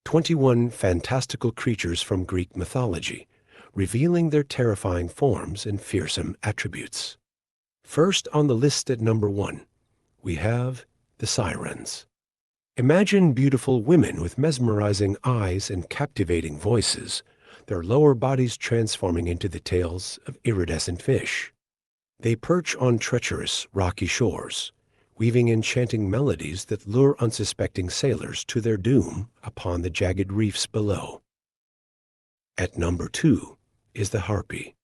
21 fantastical creatures from Greek mythology, revealing their terrifying forms and fearsome attributes. First on the list at number 1, we have the Sirens. Imagine beautiful women with mesmerizing eyes and captivating voices, their lower bodies transforming into the tails of iridescent fish. They perch on treacherous, rocky shores, weaving enchanting melodies that lure unsuspecting sailors to their doom upon the jagged reefs below. At number 2 is the Harpy.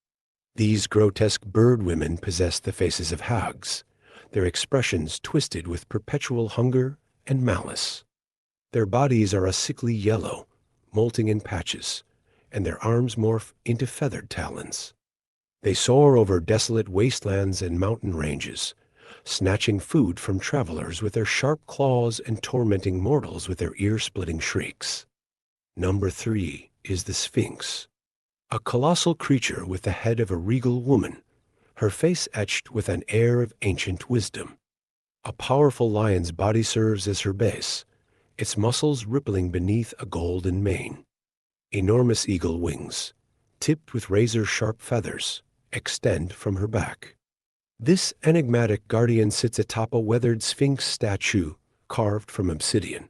These grotesque bird women possess the faces of hags, their expressions twisted with perpetual hunger and malice. Their bodies are a sickly yellow, molting in patches, and their arms morph into feathered talons. They soar over desolate wastelands and mountain ranges, snatching food from travelers with their sharp claws and tormenting mortals with their ear-splitting shrieks. Number 3 is the Sphinx, a colossal creature with the head of a regal woman, her face etched with an air of ancient wisdom. A powerful lion's body serves as her base, its muscles rippling beneath a golden mane. Enormous eagle wings, tipped with razor-sharp feathers, extend from her back. This enigmatic guardian sits atop a weathered Sphinx statue carved from obsidian,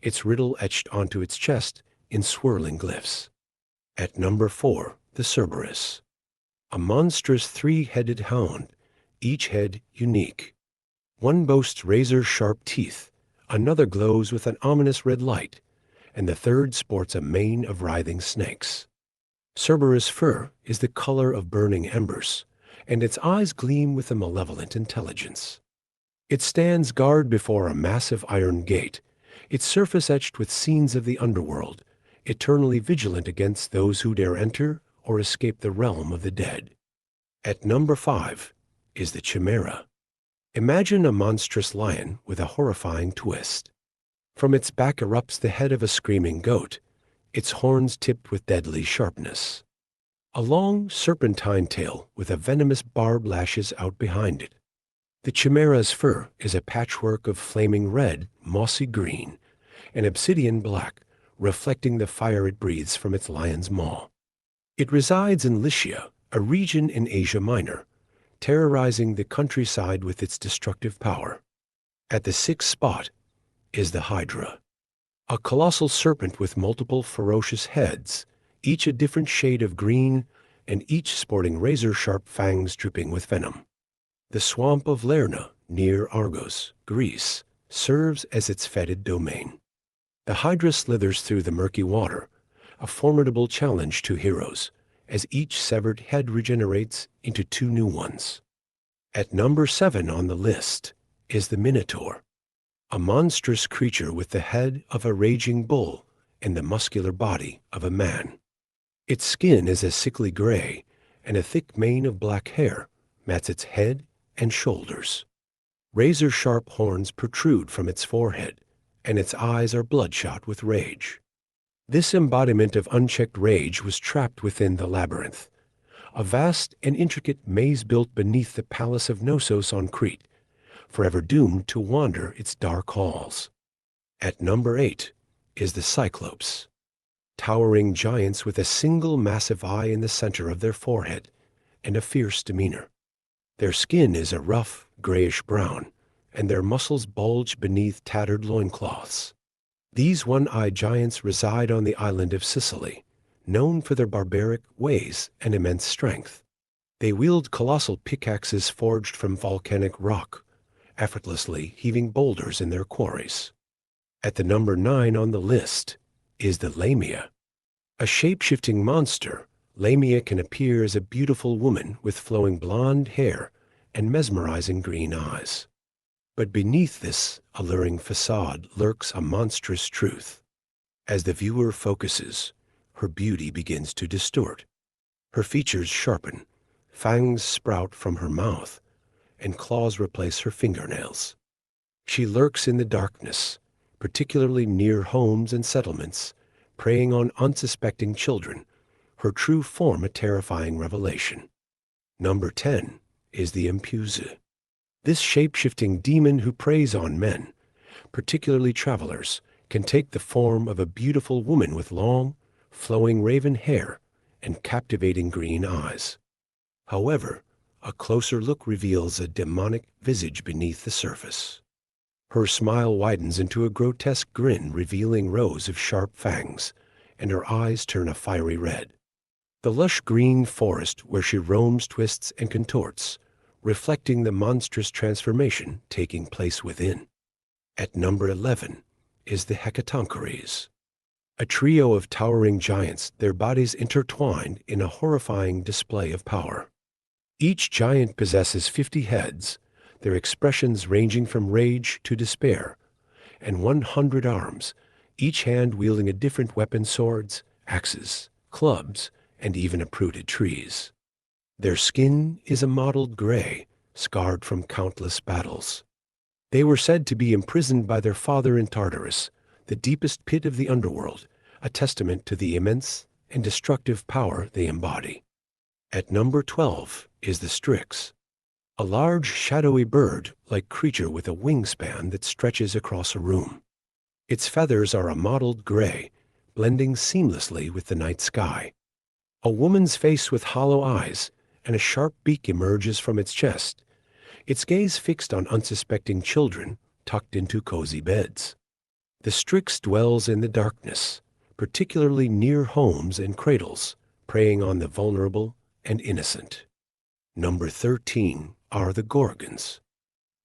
its riddle etched onto its chest in swirling glyphs. At number 4, the Cerberus, a monstrous three-headed hound, each head unique. One boasts razor-sharp teeth, another glows with an ominous red light, and the third sports a mane of writhing snakes. Cerberus' fur is the color of burning embers, and its eyes gleam with a malevolent intelligence. It stands guard before a massive iron gate, its surface etched with scenes of the underworld, eternally vigilant against those who dare enter or escape the realm of the dead. At number 5 is the Chimera. Imagine a monstrous lion with a horrifying twist. From its back erupts the head of a screaming goat, its horns tipped with deadly sharpness. A long, serpentine tail with a venomous barb lashes out behind it. The Chimera's fur is a patchwork of flaming red, mossy green, and obsidian black, reflecting the fire it breathes from its lion's maw. It resides in Lycia, a region in Asia Minor, terrorizing the countryside with its destructive power. At the 6th spot is the Hydra, a colossal serpent with multiple ferocious heads, each a different shade of green and each sporting razor-sharp fangs dripping with venom. The swamp of Lerna, near Argos, Greece, serves as its fetid domain. The Hydra slithers through the murky water, a formidable challenge to heroes, as each severed head regenerates into 2 new ones. At number 7 on the list is the Minotaur, a monstrous creature with the head of a raging bull and the muscular body of a man. Its skin is a sickly gray, and a thick mane of black hair mats its head and shoulders. Razor-sharp horns protrude from its forehead, and its eyes are bloodshot with rage. This embodiment of unchecked rage was trapped within the labyrinth, a vast and intricate maze built beneath the palace of Knossos on Crete, forever doomed to wander its dark halls. At number 8 is the Cyclopes, towering giants with a single massive eye in the center of their forehead and a fierce demeanor. Their skin is a rough, grayish-brown, and their muscles bulge beneath tattered loincloths. These one-eyed giants reside on the island of Sicily, known for their barbaric ways and immense strength. They wield colossal pickaxes forged from volcanic rock, effortlessly heaving boulders in their quarries. At the number 9 on the list is the Lamia. A shape-shifting monster, Lamia can appear as a beautiful woman with flowing blonde hair and mesmerizing green eyes. But beneath this alluring facade lurks a monstrous truth. As the viewer focuses, her beauty begins to distort. Her features sharpen, fangs sprout from her mouth, and claws replace her fingernails. She lurks in the darkness, particularly near homes and settlements, preying on unsuspecting children, her true form a terrifying revelation. Number 10 is the Empusa. This shape-shifting demon who preys on men, particularly travelers, can take the form of a beautiful woman with long, flowing raven hair and captivating green eyes. However, a closer look reveals a demonic visage beneath the surface. Her smile widens into a grotesque grin, revealing rows of sharp fangs, and her eyes turn a fiery red. The lush green forest where she roams twists and contorts, reflecting the monstrous transformation taking place within. At number 11 is the Hecatonchires, a trio of towering giants, their bodies intertwined in a horrifying display of power. Each giant possesses 50 heads, their expressions ranging from rage to despair, and 100 arms, each hand wielding a different weapon: swords, axes, clubs, and even uprooted trees. Their skin is a mottled gray, scarred from countless battles. They were said to be imprisoned by their father in Tartarus, the deepest pit of the underworld, a testament to the immense and destructive power they embody. At number 12 is the Strix, a large, shadowy bird-like creature with a wingspan that stretches across a room. Its feathers are a mottled gray, blending seamlessly with the night sky. A woman's face with hollow eyes and a sharp beak emerges from its chest, its gaze fixed on unsuspecting children tucked into cozy beds. The Strix dwells in the darkness, particularly near homes and cradles, preying on the vulnerable and innocent. Number 13 are the Gorgons.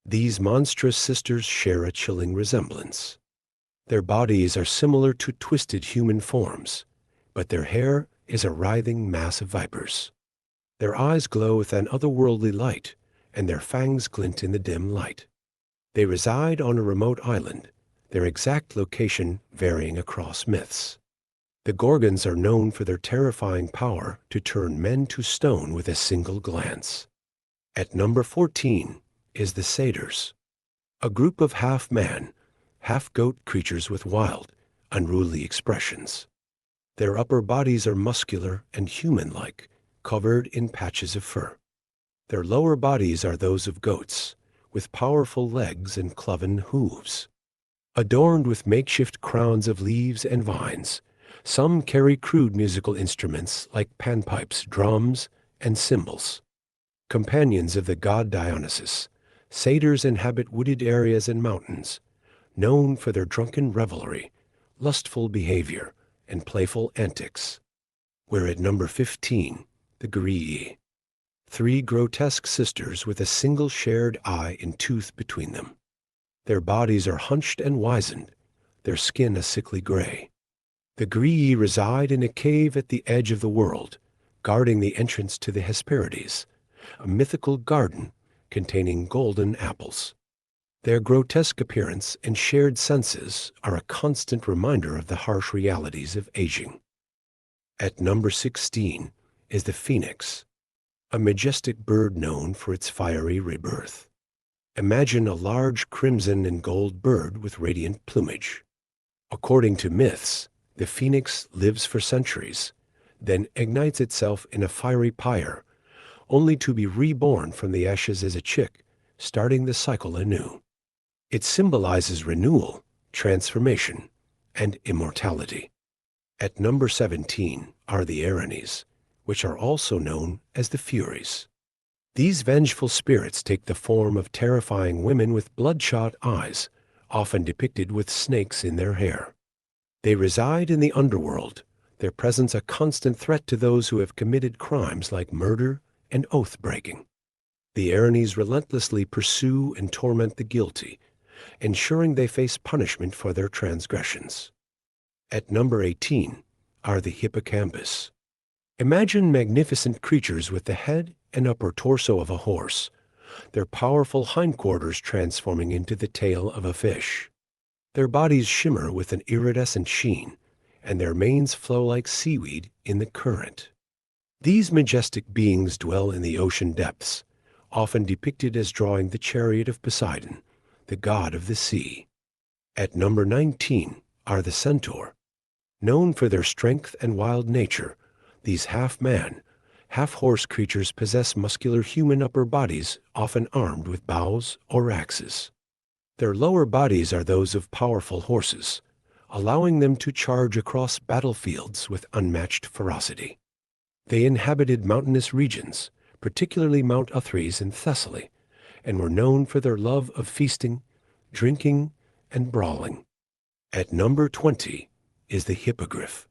These monstrous sisters share a chilling resemblance. Their bodies are similar to twisted human forms, but their hair is a writhing mass of vipers. Their eyes glow with an otherworldly light, and their fangs glint in the dim light. They reside on a remote island, their exact location varying across myths. The Gorgons are known for their terrifying power to turn men to stone with a single glance. At number 14 is the Satyrs, a group of half-man, half-goat creatures with wild, unruly expressions. Their upper bodies are muscular and human-like, covered in patches of fur. Their lower bodies are those of goats, with powerful legs and cloven hooves. Adorned with makeshift crowns of leaves and vines, some carry crude musical instruments like panpipes, drums, and cymbals. Companions of the god Dionysus, satyrs inhabit wooded areas and mountains, known for their drunken revelry, lustful behavior, and playful antics. We're at number 15, the Graii, 3 grotesque sisters with a single shared eye and tooth between them. Their bodies are hunched and wizened, their skin a sickly gray. The Graii reside in a cave at the edge of the world, guarding the entrance to the Hesperides, a mythical garden containing golden apples. Their grotesque appearance and shared senses are a constant reminder of the harsh realities of aging. At number 16 is the Phoenix, a majestic bird known for its fiery rebirth. Imagine a large crimson and gold bird with radiant plumage. According to myths, the phoenix lives for centuries, then ignites itself in a fiery pyre, only to be reborn from the ashes as a chick, starting the cycle anew. It symbolizes renewal, transformation, and immortality. At number 17 are the Erinyes, which are also known as the Furies. These vengeful spirits take the form of terrifying women with bloodshot eyes, often depicted with snakes in their hair. They reside in the underworld, their presence a constant threat to those who have committed crimes like murder and oath-breaking. The Erinyes relentlessly pursue and torment the guilty, ensuring they face punishment for their transgressions. At number 18 are the Hippocampus. Imagine magnificent creatures with the head and upper torso of a horse, their powerful hindquarters transforming into the tail of a fish. Their bodies shimmer with an iridescent sheen, and their manes flow like seaweed in the current. These majestic beings dwell in the ocean depths, often depicted as drawing the chariot of Poseidon, the god of the sea. At number 19 are the Centaur. Known for their strength and wild nature, these half-man, half-horse creatures possess muscular human upper bodies, often armed with bows or axes. Their lower bodies are those of powerful horses, allowing them to charge across battlefields with unmatched ferocity. They inhabited mountainous regions, particularly Mount Othrys in Thessaly, and were known for their love of feasting, drinking, and brawling. At number 20 is the Hippogriff.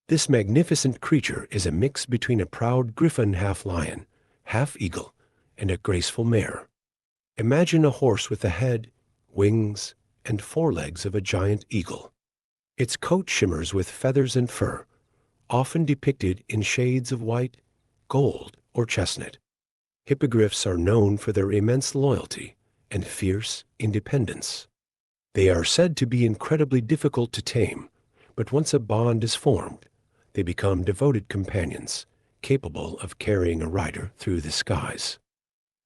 This magnificent creature is a mix between a proud griffin half-lion, half-eagle, and a graceful mare. Imagine a horse with the head, wings, and forelegs of a giant eagle. Its coat shimmers with feathers and fur, often depicted in shades of white, gold, or chestnut. Hippogriffs are known for their immense loyalty and fierce independence. They are said to be incredibly difficult to tame, but once a bond is formed, they become devoted companions, capable of carrying a rider through the skies.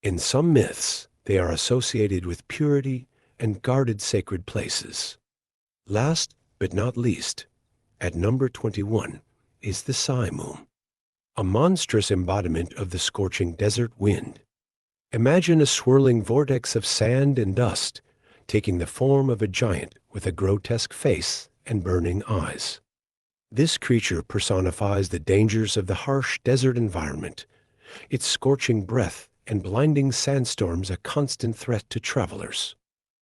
In some myths, they are associated with purity and guarded sacred places. Last but not least, at number 21 is the Simoom, a monstrous embodiment of the scorching desert wind. Imagine a swirling vortex of sand and dust, taking the form of a giant with a grotesque face and burning eyes. This creature personifies the dangers of the harsh desert environment, its scorching breath and blinding sandstorms a constant threat to travelers.